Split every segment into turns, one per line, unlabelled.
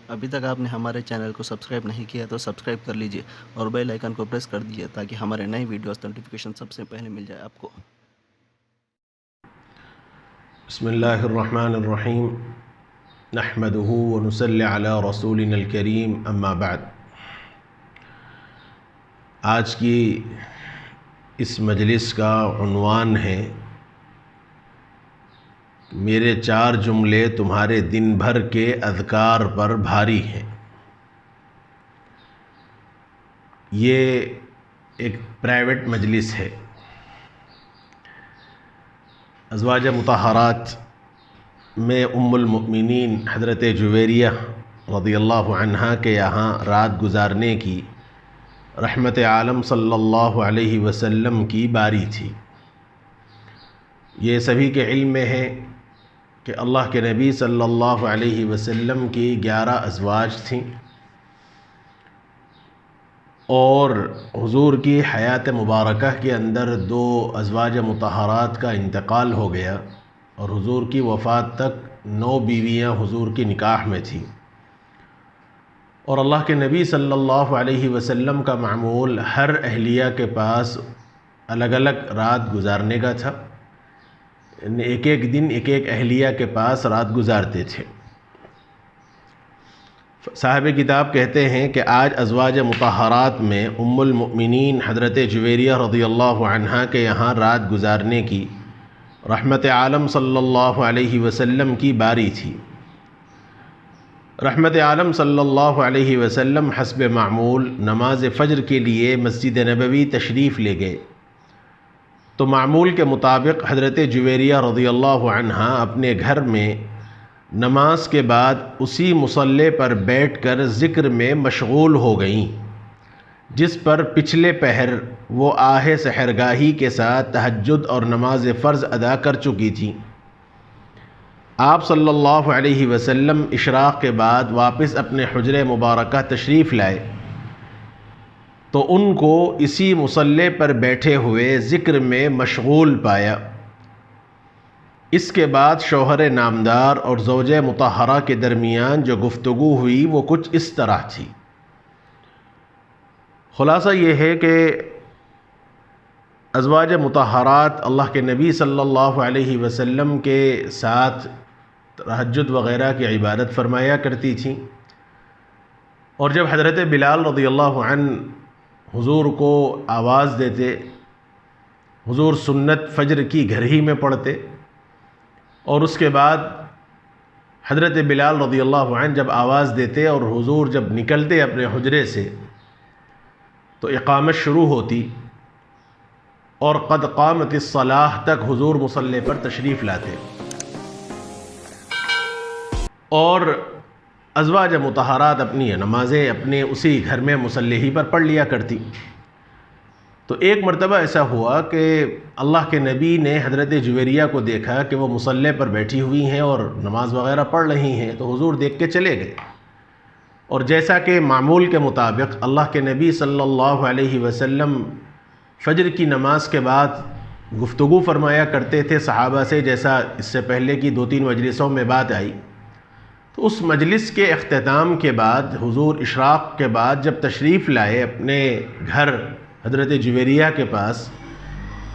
ابھی تک آپ نے ہمارے چینل کو سبسکرائب نہیں کیا تو سبسکرائب کر لیجئے اور بیل آئیکن کو پریس کر دیجئے تاکہ ہمارے نئے ویڈیوز نوٹیفیکیشن سب سے پہلے مل جائے آپ کو۔
بسم اللہ الرحمن الرحیم نحمده ونصلی علی رسولنا الکریم اما بعد۔ آج کی اس مجلس کا عنوان ہے میرے 4 جملے تمہارے دن بھر کے اذکار پر بھاری ہیں۔ یہ ایک پرائیویٹ مجلس ہے۔ ازواج مطہرات میں ام المؤمنین حضرت جویریہ رضی اللہ عنہا کے یہاں رات گزارنے کی رحمت عالم صلی اللہ علیہ وسلم کی باری تھی۔ یہ سبھی کے علم میں ہے کہ اللہ کے نبی صلی اللہ علیہ وسلم کی 11 ازواج تھیں اور حضور کی حیات مبارکہ کے اندر 2 ازواج مطہرات کا انتقال ہو گیا اور حضور کی وفات تک 9 بیویاں حضور کی نکاح میں تھیں، اور اللہ کے نبی صلی اللہ علیہ وسلم کا معمول ہر اہلیہ کے پاس الگ الگ رات گزارنے کا تھا، یعنی ایک ایک دن ایک ایک اہلیہ کے پاس رات گزارتے تھے۔ صاحب کتاب کہتے ہیں کہ آج ازواج مطہرات میں ام المؤمنین حضرت جویریہ رضی اللہ عنہا کے یہاں رات گزارنے کی رحمت عالم صلی اللہ علیہ وسلم کی باری تھی۔ رحمت عالم صلی اللہ علیہ وسلم حسب معمول نماز فجر کے لیے مسجد نبوی تشریف لے گئے، تو معمول کے مطابق حضرت جویریہ رضی اللہ عنہا اپنے گھر میں نماز کے بعد اسی مصلی پر بیٹھ کر ذکر میں مشغول ہو گئیں، جس پر پچھلے پہر وہ آہ سحرگاہی کے ساتھ تہجد اور نماز فرض ادا کر چکی تھیں۔ آپ صلی اللہ علیہ وسلم اشراق کے بعد واپس اپنے حجرہ مبارکہ تشریف لائے تو ان کو اسی مصلی پر بیٹھے ہوئے ذکر میں مشغول پایا۔ اس کے بعد شوہر نامدار اور زوجہ مطہرہ کے درمیان جو گفتگو ہوئی وہ کچھ اس طرح تھی۔ خلاصہ یہ ہے کہ ازواج مطہرات اللہ کے نبی صلی اللہ علیہ وسلم کے ساتھ تہجد وغیرہ کی عبادت فرمایا کرتی تھیں، اور جب حضرت بلال رضی اللہ عنہ حضور کو آواز دیتے، حضور سنت فجر کی گھر ہی میں پڑھتے، اور اس کے بعد حضرت بلال رضی اللہ عنہ جب آواز دیتے اور حضور جب نکلتے اپنے حجرے سے تو اقامت شروع ہوتی، اور قد قامت الصلاۃ تک حضور مصلی پر تشریف لاتے، اور ازواج مطہرات اپنی نمازیں اپنے اسی گھر میں مصلی ہی پر پڑھ لیا کرتی۔ تو ایک مرتبہ ایسا ہوا کہ اللہ کے نبی نے حضرت جویریہ کو دیکھا کہ وہ مصلی پر بیٹھی ہوئی ہیں اور نماز وغیرہ پڑھ رہی ہیں، تو حضور دیکھ کے چلے گئے، اور جیسا کہ معمول کے مطابق اللہ کے نبی صلی اللہ علیہ وسلم فجر کی نماز کے بعد گفتگو فرمایا کرتے تھے صحابہ سے، جیسا اس سے پہلے کی 2-3 مجلسوں میں بات آئی، تو اس مجلس کے اختتام کے بعد حضور اشراق کے بعد جب تشریف لائے اپنے گھر حضرت جویریہ کے پاس،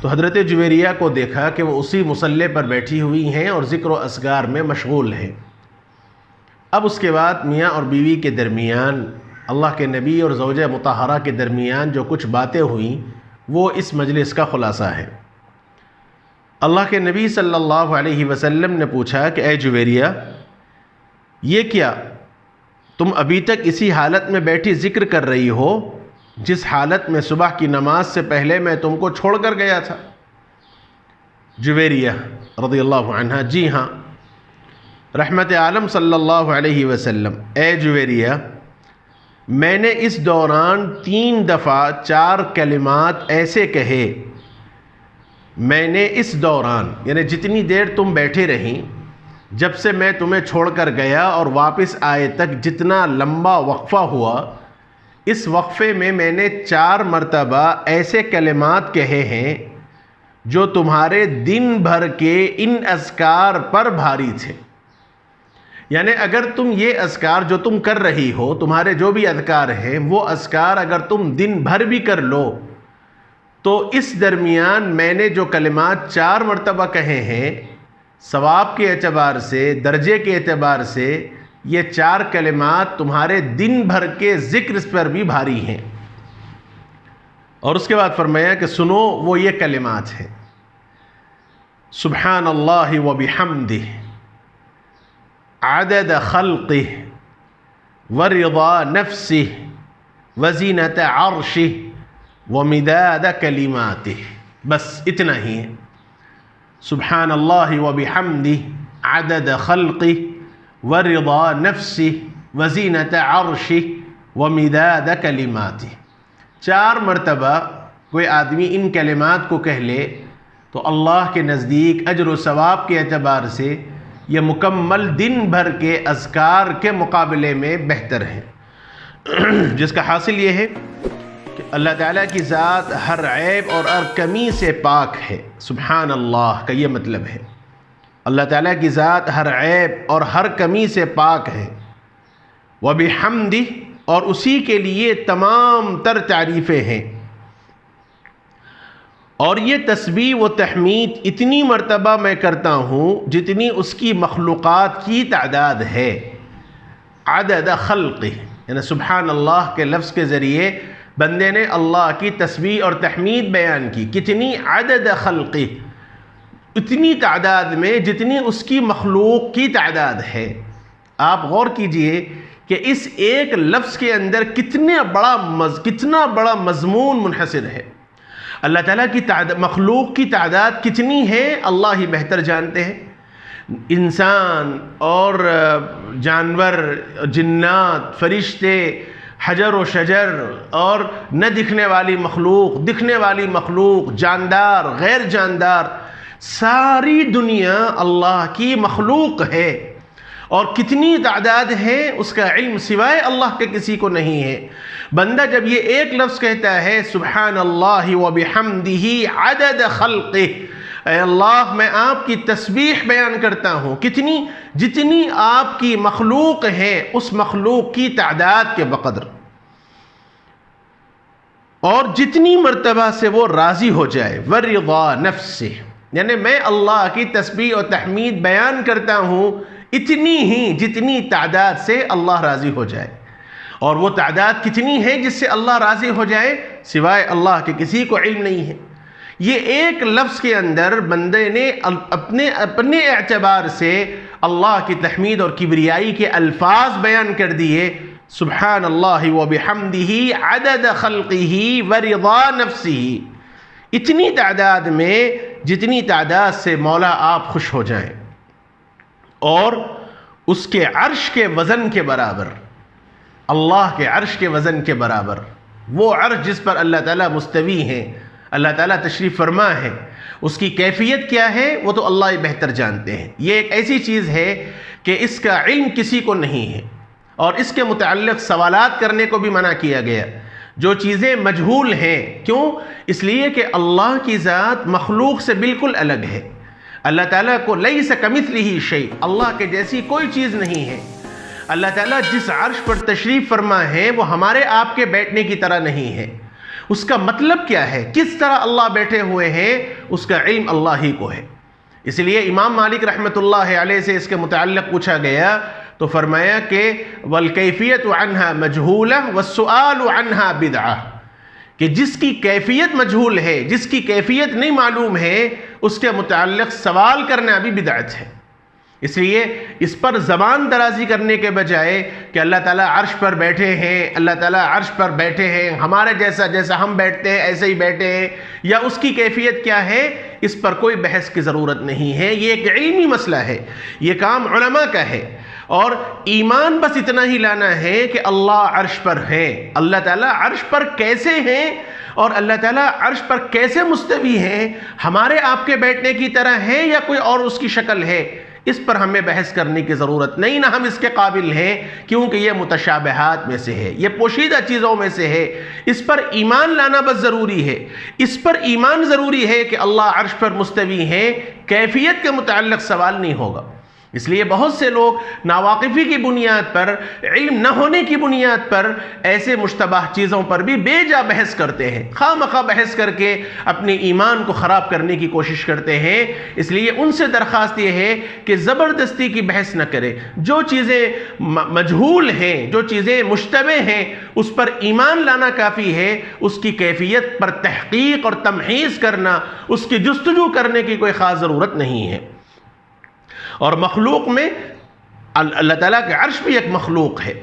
تو حضرت جویریہ کو دیکھا کہ وہ اسی مصلی پر بیٹھی ہوئی ہیں اور ذکر و اذکار میں مشغول ہیں۔ اب اس کے بعد میاں اور بیوی کے درمیان، اللہ کے نبی اور زوجہ مطہرہ کے درمیان جو کچھ باتیں ہوئیں وہ اس مجلس کا خلاصہ ہے۔ اللہ کے نبی صلی اللہ علیہ وسلم نے پوچھا کہ اے جویریہ، یہ کیا تم ابھی تک اسی حالت میں بیٹھی ذکر کر رہی ہو جس حالت میں صبح کی نماز سے پہلے میں تم کو چھوڑ کر گیا تھا؟ جویریہ رضی اللہ عنہ: جی ہاں۔ رحمت عالم صلی اللہ علیہ وسلم: اے جویریہ، میں نے اس دوران 3 دفعہ 4 کلمات ایسے کہے، میں نے اس دوران یعنی جتنی دیر تم بیٹھے رہیں، جب سے میں تمہیں چھوڑ کر گیا اور واپس آئے تک جتنا لمبا وقفہ ہوا، اس وقفے میں میں نے 4 مرتبہ ایسے کلمات کہے ہیں جو تمہارے دن بھر کے ان اذکار پر بھاری تھے۔ یعنی اگر تم یہ اذکار جو تم کر رہی ہو، تمہارے جو بھی اذکار ہیں، وہ اذکار اگر تم دن بھر بھی کر لو تو اس درمیان میں نے جو کلمات 4 مرتبہ کہے ہیں، ثواب کے اعتبار سے، درجے کے اعتبار سے، یہ 4 کلمات تمہارے دن بھر کے ذکر پر بھی بھاری ہیں۔ اور اس کے بعد فرمایا کہ سنو وہ یہ کلمات ہیں: سبحان اللہ و بحمدہ عدد خلقہ ورضا نفسہ وزینت عرشہ ومداد کلماتہ۔ بس اتنا ہی ہے۔ سبحان اللہ و بحمدہ عدد خلقہ ورضا نفسہ وزینت عرشہ ومداد کلماتہ۔ 4 مرتبہ کوئی آدمی ان کلمات کو کہہ لے تو اللہ کے نزدیک اجر و ثواب کے اعتبار سے یہ مکمل دن بھر کے اذکار کے مقابلے میں بہتر ہے، جس کا حاصل یہ ہے کہ اللہ تعالیٰ کی ذات ہر عیب اور ہر کمی سے پاک ہے۔ سبحان اللہ کا یہ مطلب ہے، اللہ تعالیٰ کی ذات ہر عیب اور ہر کمی سے پاک ہے۔ وبحمدہ، اور اسی کے لیے تمام تر تعریفیں ہیں۔ اور یہ تسبیح و تحمید اتنی مرتبہ میں کرتا ہوں جتنی اس کی مخلوقات کی تعداد ہے۔ عدد خلقہ، یعنی سبحان اللہ کے لفظ کے ذریعے بندے نے اللہ کی تسبیح اور تحمید بیان کی۔ کتنی؟ عدد خلقہ، اتنی تعداد میں جتنی اس کی مخلوق کی تعداد ہے۔ آپ غور کیجئے کہ اس ایک لفظ کے اندر کتنا بڑا مضمون منحصر ہے۔ اللہ تعالیٰ کی مخلوق کی تعداد کتنی ہے اللہ ہی بہتر جانتے ہیں۔ انسان اور جانور، جنات، فرشتے، حجر و شجر، اور نہ دکھنے والی مخلوق، دکھنے والی مخلوق، جاندار، غیر جاندار، ساری دنیا اللہ کی مخلوق ہے۔ اور کتنی تعداد ہے اس کا علم سوائے اللہ کے کسی کو نہیں ہے۔ بندہ جب یہ ایک لفظ کہتا ہے سبحان اللہ و بحمدہ عدد خلقہ، اے اللہ میں آپ کی تسبیح بیان کرتا ہوں، کتنی؟ جتنی آپ کی مخلوق ہے اس مخلوق کی تعداد کے بقدر، اور جتنی مرتبہ سے وہ راضی ہو جائے۔ ورضا نفسہ، یعنی میں اللہ کی تسبیح و تحمید بیان کرتا ہوں اتنی ہی جتنی تعداد سے اللہ راضی ہو جائے۔ اور وہ تعداد کتنی ہے جس سے اللہ راضی ہو جائے؟ سوائے اللہ کے کسی کو علم نہیں ہے۔ یہ ایک لفظ کے اندر بندے نے اپنے اعتبار سے اللہ کی تحمید اور کبریائی کے الفاظ بیان کر دیے۔ سبحان اللہ و بحمدہ عدد خلقہ ورضا نفسہ، اتنی تعداد میں جتنی تعداد سے مولا آپ خوش ہو جائیں، اور اس کے عرش کے وزن کے برابر، اللہ کے عرش کے وزن کے برابر، وہ عرش جس پر اللہ تعالیٰ مستوی ہیں، اللہ تعالیٰ تشریف فرما ہے، اس کی کیفیت کیا ہے وہ تو اللہ ہی بہتر جانتے ہیں۔ یہ ایک ایسی چیز ہے کہ اس کا علم کسی کو نہیں ہے، اور اس کے متعلق سوالات کرنے کو بھی منع کیا گیا۔ جو چیزیں مجہول ہیں، کیوں؟ اس لیے کہ اللہ کی ذات مخلوق سے بالکل الگ ہے۔ اللہ تعالیٰ کو لیس کمثلہ شیء، اللہ کے جیسی کوئی چیز نہیں ہے۔ اللہ تعالیٰ جس عرش پر تشریف فرما ہے وہ ہمارے آپ کے بیٹھنے کی طرح نہیں ہے۔ اس کا مطلب کیا ہے، کس طرح اللہ بیٹھے ہوئے ہیں، اس کا علم اللہ ہی کو ہے۔ اس لیے امام مالک رحمۃ اللہ علیہ سے اس کے متعلق پوچھا گیا تو فرمایا کہ والکیفیت عنہا مجہولہ والسؤال عنہا بدعہ، کہ جس کی کیفیت مجہول ہے، جس کی کیفیت نہیں معلوم ہے، اس کے متعلق سوال کرنا بھی بدعت ہے۔ اس لیے اس پر زبان درازی کرنے کے بجائے کہ اللہ تعالیٰ عرش پر بیٹھے ہیں، اللہ تعالیٰ عرش پر بیٹھے ہیں، ہمارے جیسا ہم بیٹھتے ہیں ایسے ہی بیٹھے ہیں، یا اس کی کیفیت کیا ہے، اس پر کوئی بحث کی ضرورت نہیں ہے۔ یہ ایک علمی مسئلہ ہے، یہ کام علماء کا ہے، اور ایمان بس اتنا ہی لانا ہے کہ اللہ عرش پر ہے۔ اللہ تعالیٰ عرش پر کیسے ہیں اور اللہ تعالیٰ عرش پر کیسے مستوی ہیں، ہمارے آپ کے بیٹھنے کی طرح ہے یا کوئی اور اس کی شکل ہے، اس پر ہمیں بحث کرنے کی ضرورت نہیں، نہ ہم اس کے قابل ہیں، کیونکہ یہ متشابہات میں سے ہے، یہ پوشیدہ چیزوں میں سے ہے۔ اس پر ایمان لانا بس ضروری ہے، اس پر ایمان ضروری ہے کہ اللہ عرش پر مستوی ہیں، کیفیت کے متعلق سوال نہیں ہوگا۔ اس لیے بہت سے لوگ ناواقفی کی بنیاد پر، علم نہ ہونے کی بنیاد پر ایسے مشتبہ چیزوں پر بھی بے جا بحث کرتے ہیں، خواہ مخواہ بحث کر کے اپنے ایمان کو خراب کرنے کی کوشش کرتے ہیں۔ اس لیے ان سے درخواست یہ ہے کہ زبردستی کی بحث نہ کرے۔ جو چیزیں مجہول ہیں، جو چیزیں مشتبہ ہیں، اس پر ایمان لانا کافی ہے، اس کی کیفیت پر تحقیق اور تمحیص کرنا، اس کی جستجو کرنے کی کوئی خاص ضرورت نہیں ہے۔ اور مخلوق میں اللہ تعالیٰ کے عرش بھی ایک مخلوق ہے،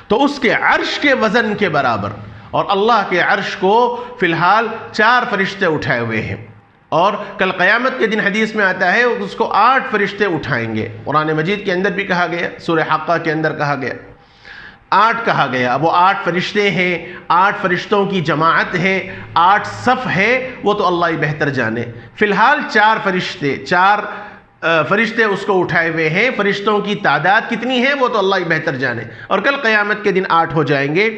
تو اس کے عرش کے وزن کے برابر، اور اللہ کے عرش کو فی الحال 4 فرشتے اٹھائے ہوئے ہیں، اور کل قیامت کے دن حدیث میں آتا ہے اس کو 8 فرشتے اٹھائیں گے۔ قرآن مجید کے اندر بھی کہا گیا، سورہ حقہ کے اندر کہا گیا 8 کہا گیا۔ اب وہ 8 فرشتے ہیں، 8 فرشتوں کی جماعت ہے، 8 صف ہے، وہ تو اللہ ہی بہتر جانے۔ فی الحال 4 فرشتے اس کو اٹھائے ہوئے ہیں۔ فرشتوں کی تعداد کتنی ہے وہ تو اللہ ہی بہتر جانے، اور کل قیامت کے دن 8 ہو جائیں گے۔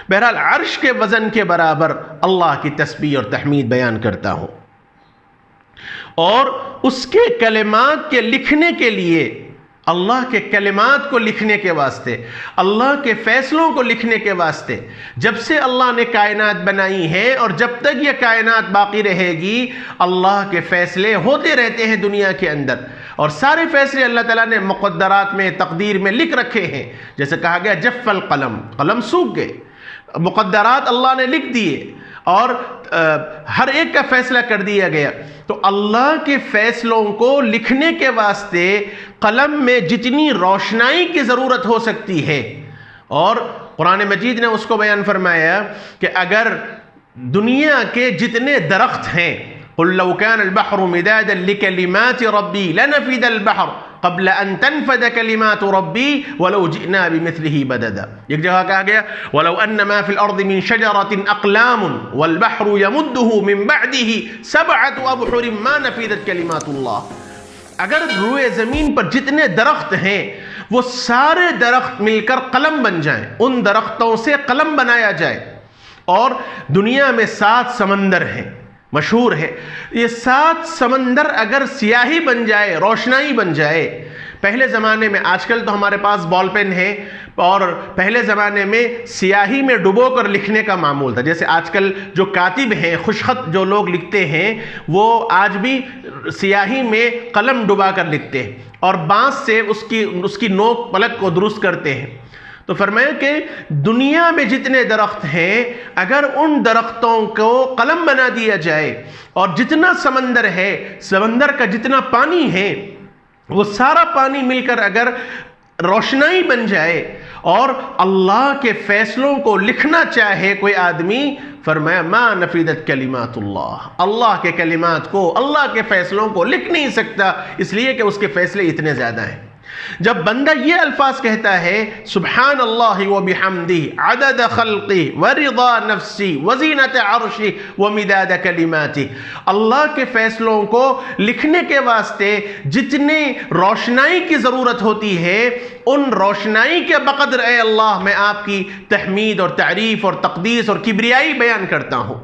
بہرحال عرش کے وزن کے برابر اللہ کی تسبیح اور تحمید بیان کرتا ہوں، اور اس کے کلمات کے لکھنے کے لیے، اللہ کے کلمات کو لکھنے کے واسطے، اللہ کے فیصلوں کو لکھنے کے واسطے، جب سے اللہ نے کائنات بنائی ہے اور جب تک یہ کائنات باقی رہے گی، اللہ کے فیصلے ہوتے رہتے ہیں دنیا کے اندر، اور سارے فیصلے اللہ تعالیٰ نے مقدرات میں، تقدیر میں لکھ رکھے ہیں۔ جیسے کہا گیا جف القلم، قلم سوکھ گئے، مقدرات اللہ نے لکھ دیے، اور ہر ایک کا فیصلہ کر دیا گیا۔ تو اللہ کے فیصلوں کو لکھنے کے واسطے قلم میں جتنی روشنائی کی ضرورت ہو سکتی ہے، اور قرآن مجید نے اس کو بیان فرمایا کہ اگر دنیا کے جتنے درخت ہیں، قُلْ لَوْ كَانَ الْبَحْرُ مِدَادًا لِكَلِمَاتِ رَبِّي لَنَفِدَ الْبَحْرُ قبل ان تنفد كلمات ربی ولو جئنا بمثله مددا۔ ایک جگہ کہا گیا ولو ان ما في الارض من شجرة اقلام والبحر يمده من بعده 7 ابحر ما نفدت كلمات اللہ۔ اگر روئے زمین پر جتنے درخت ہیں وہ سارے درخت مل کر قلم بن جائیں، ان درختوں سے قلم بنایا جائے، اور دنیا میں 7 سمندر ہیں، مشہور ہے، یہ 7 سمندر اگر سیاہی بن جائے، روشنائی بن جائے، پہلے زمانے میں، آج کل تو ہمارے پاس بال پین ہے، اور پہلے زمانے میں سیاہی میں ڈبو کر لکھنے کا معمول تھا۔ جیسے آج کل جو کاتب ہیں، خوشخط جو لوگ لکھتے ہیں، وہ آج بھی سیاہی میں قلم ڈبا کر لکھتے ہیں، اور بانس سے اس کی نوک پلک کو درست کرتے ہیں۔ تو فرمایا کہ دنیا میں جتنے درخت ہیں، اگر ان درختوں کو قلم بنا دیا جائے، اور جتنا سمندر ہے، سمندر کا جتنا پانی ہے، وہ سارا پانی مل کر اگر روشنائی بن جائے، اور اللہ کے فیصلوں کو لکھنا چاہے کوئی آدمی، فرمایا ما نفیدت کلمات اللہ، اللہ کے کلمات کو، اللہ کے فیصلوں کو لکھ نہیں سکتا، اس لیے کہ اس کے فیصلے اتنے زیادہ ہیں۔ جب بندہ یہ الفاظ کہتا ہے سبحان اللہ وبحمدہ عدد خلقہ ورضا نفسی وزینت عرشہ ومداد کلماتہ، اللہ کے فیصلوں کو لکھنے کے واسطے جتنے روشنائی کی ضرورت ہوتی ہے، ان روشنائی کے بقدر اے اللہ میں آپ کی تحمید اور تعریف اور تقدیس اور کبریائی بیان کرتا ہوں۔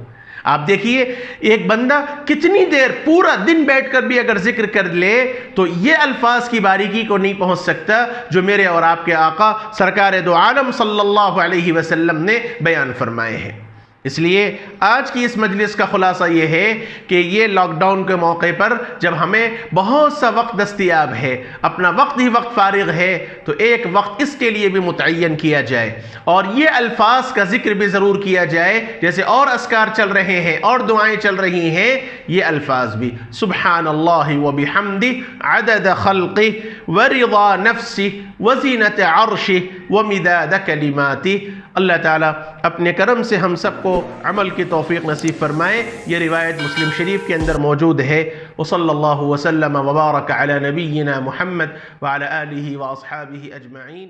آپ دیکھیے ایک بندہ کتنی دیر پورا دن بیٹھ کر بھی اگر ذکر کر لے تو یہ الفاظ کی باریکی کو نہیں پہنچ سکتا جو میرے اور آپ کے آقا سرکار دو عالم صلی اللہ علیہ وسلم نے بیان فرمائے ہیں۔ اس لیے آج کی اس مجلس کا خلاصہ یہ ہے کہ یہ لاک ڈاؤن کے موقع پر جب ہمیں بہت سا وقت دستیاب ہے، اپنا وقت ہی وقت فارغ ہے، تو ایک وقت اس کے لیے بھی متعین کیا جائے، اور یہ الفاظ کا ذکر بھی ضرور کیا جائے، جیسے اور اذکار چل رہے ہیں اور دعائیں چل رہی ہیں، یہ الفاظ بھی سبحان اللہ وبحمدہ عدد خلقہ ورضا نفسہ وزینت عرشہ ومداد کلماتہ۔ اللہ تعالیٰ اپنے کرم سے ہم سب کو عمل کی توفیق نصیب فرمائے۔ یہ روایت مسلم شریف کے اندر موجود ہے۔ وصلی اللہ وسلم وبارک علی نبینا محمد وعلی آلہ واصحابہ اجمعین۔